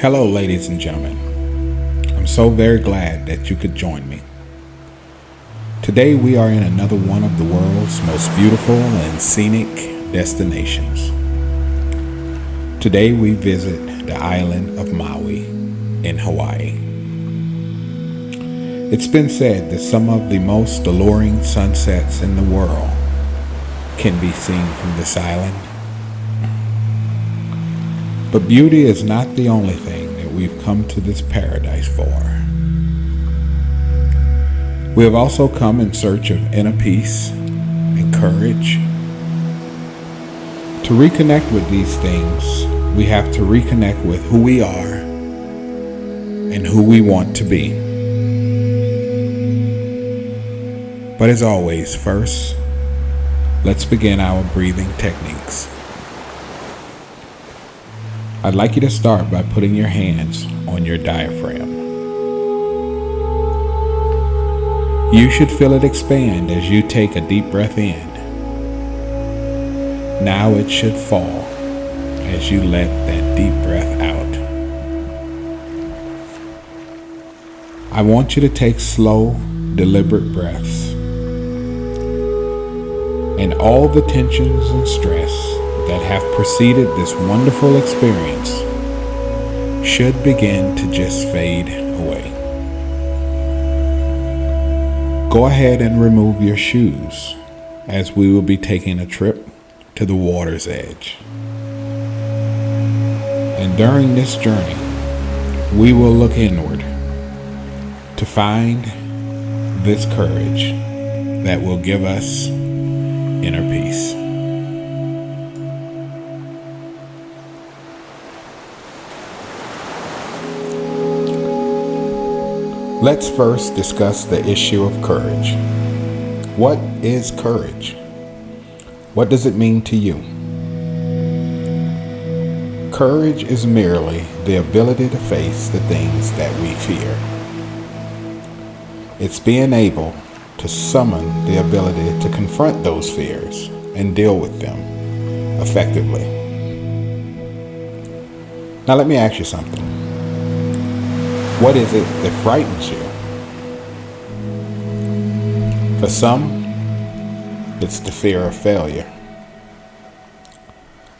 Hello, ladies and gentlemen. I'm so very glad that you could join me. Today we are in another one of the world's most beautiful and scenic destinations. Today we visit the island of Maui in Hawaii. It's been said that some of the most alluring sunsets in the world can be seen from this island. But beauty is not the only thing that we've come to this paradise for. We have also come in search of inner peace and courage. To reconnect with these things, we have to reconnect with who we are and who we want to be. But as always, first, let's begin our breathing techniques. I'd like you to start by putting your hands on your diaphragm. You should feel it expand as you take a deep breath in. Now it should fall as you let that deep breath out. I want you to take slow, deliberate breaths. And all the tensions and stress that have preceded this wonderful experience should begin to just fade away. Go ahead and remove your shoes as we will be taking a trip to the water's edge. And during this journey, we will look inward to find this courage that will give us inner peace. Let's first discuss the issue of courage. What is courage? What does it mean to you? Courage is merely the ability to face the things that we fear. It's being able to summon the ability to confront those fears and deal with them effectively. Now let me ask you something. What is it that frightens you? For some, it's the fear of failure.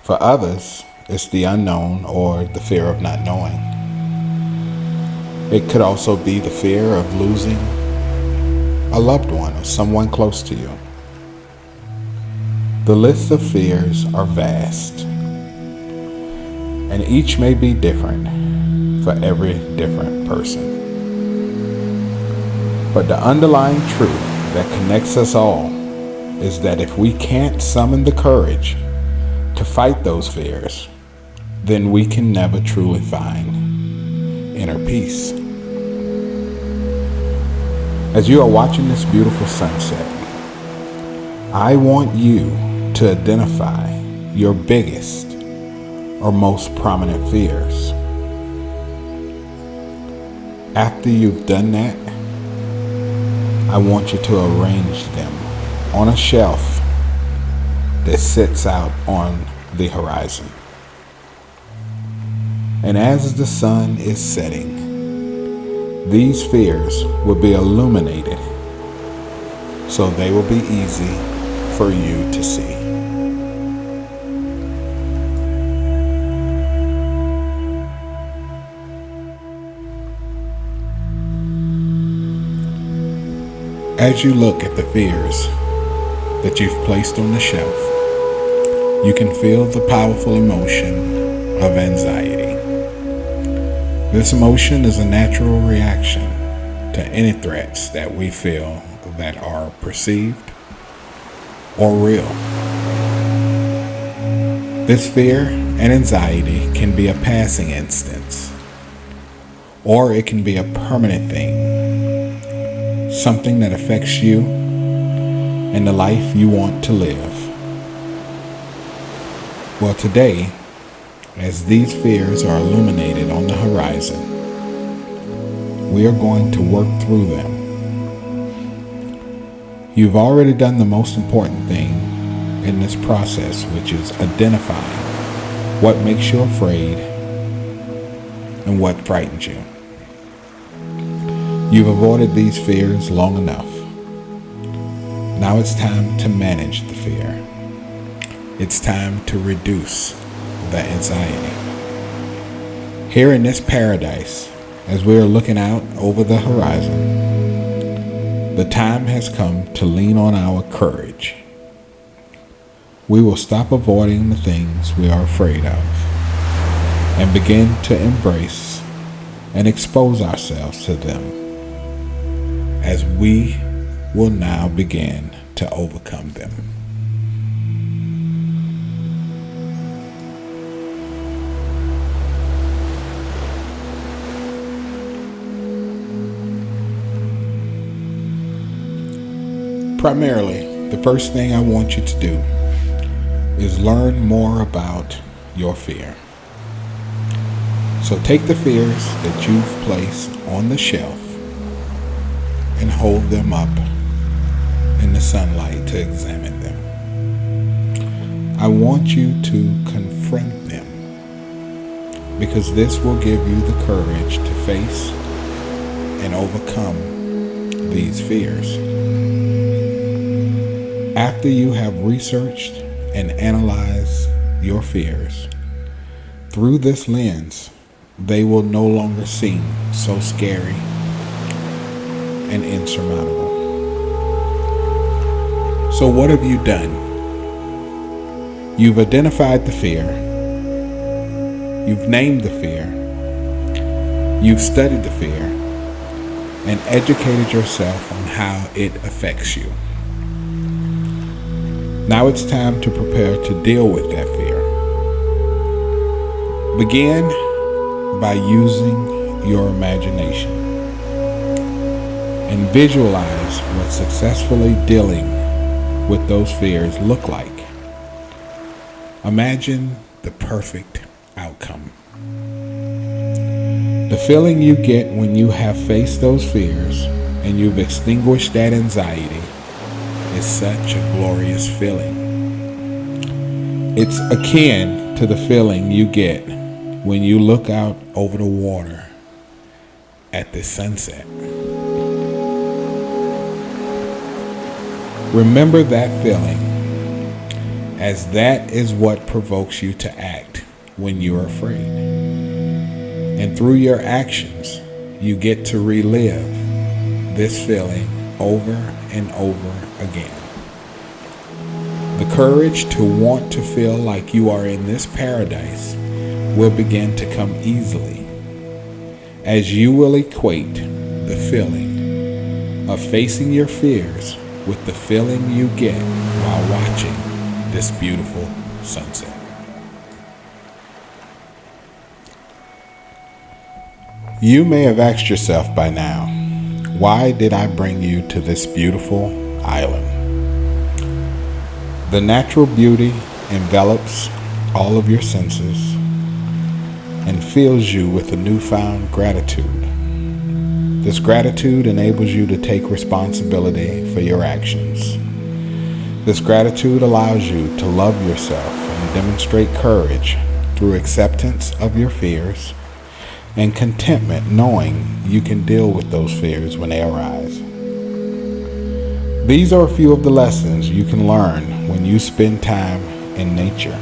For others, it's the unknown or the fear of not knowing. It could also be the fear of losing a loved one or someone close to you. The lists of fears are vast, and each may be different for every different person. But the underlying truth that connects us all is that if we can't summon the courage to fight those fears, then we can never truly find inner peace. As you are watching this beautiful sunset, I want you to identify your biggest or most prominent fears. After you've done that, I want you to arrange them on a shelf that sits out on the horizon. And as the sun is setting, these fears will be illuminated so they will be easy for you to see. As you look at the fears that you've placed on the shelf, you can feel the powerful emotion of anxiety. This emotion is a natural reaction to any threats that we feel that are perceived or real. This fear and anxiety can be a passing instance, or it can be a permanent thing. Something that affects you and the life you want to live. Well, today, as these fears are illuminated on the horizon, we are going to work through them. You've already done the most important thing in this process, which is identifying what makes you afraid and what frightens you. You've avoided these fears long enough. Now it's time to manage the fear. It's time to reduce the anxiety. Here in this paradise, as we are looking out over the horizon, the time has come to lean on our courage. We will stop avoiding the things we are afraid of and begin to embrace and expose ourselves to them, as we will now begin to overcome them. Primarily, the first thing I want you to do is learn more about your fear. So take the fears that you've placed on the shelf and hold them up in the sunlight to examine them. I want you to confront them, because this will give you the courage to face and overcome these fears. After you have researched and analyzed your fears through this lens, they will no longer seem so scary and insurmountable. So what have you done? You've identified the fear. You've named the fear. You've studied the fear and educated yourself on how it affects you. Now it's time to prepare to deal with that fear. Begin by using your imagination and visualize what successfully dealing with those fears look like. Imagine the perfect outcome. The feeling you get when you have faced those fears and you've extinguished that anxiety is such a glorious feeling. It's akin to the feeling you get when you look out over the water at the sunset. Remember that feeling, as that is what provokes you to act when you're afraid. And through your actions, you get to relive this feeling over and over again. The courage to want to feel like you are in this paradise will begin to come easily, as you will equate the feeling of facing your fears with the feeling you get while watching this beautiful sunset. You may have asked yourself by now, why did I bring you to this beautiful island? The natural beauty envelops all of your senses and fills you with a newfound gratitude. This gratitude enables you to take responsibility for your actions. This gratitude allows you to love yourself and demonstrate courage through acceptance of your fears and contentment knowing you can deal with those fears when they arise. These are a few of the lessons you can learn when you spend time in nature.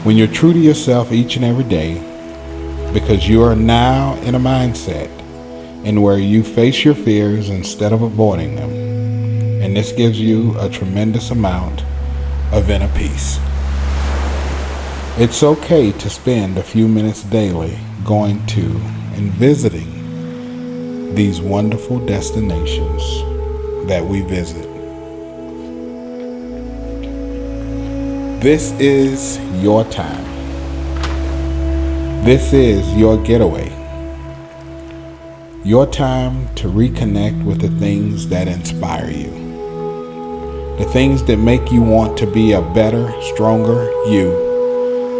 When you're true to yourself each and every day, because you are now in a mindset in where you face your fears instead of avoiding them, and this gives you a tremendous amount of inner peace. It's okay to spend a few minutes daily going to and visiting these wonderful destinations that we visit. This is your time. This is your getaway. Your time to reconnect with the things that inspire you. The things that make you want to be a better, stronger you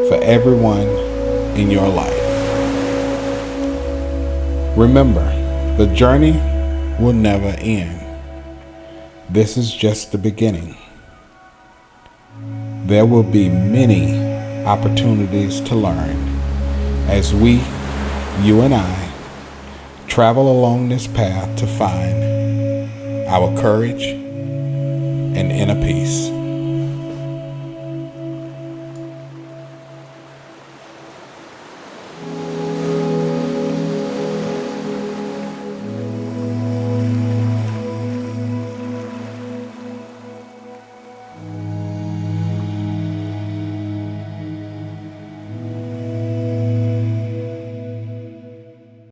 for everyone in your life. Remember, the journey will never end. This is just the beginning. There will be many opportunities to learn as we, you and I, travel along this path to find our courage and inner peace.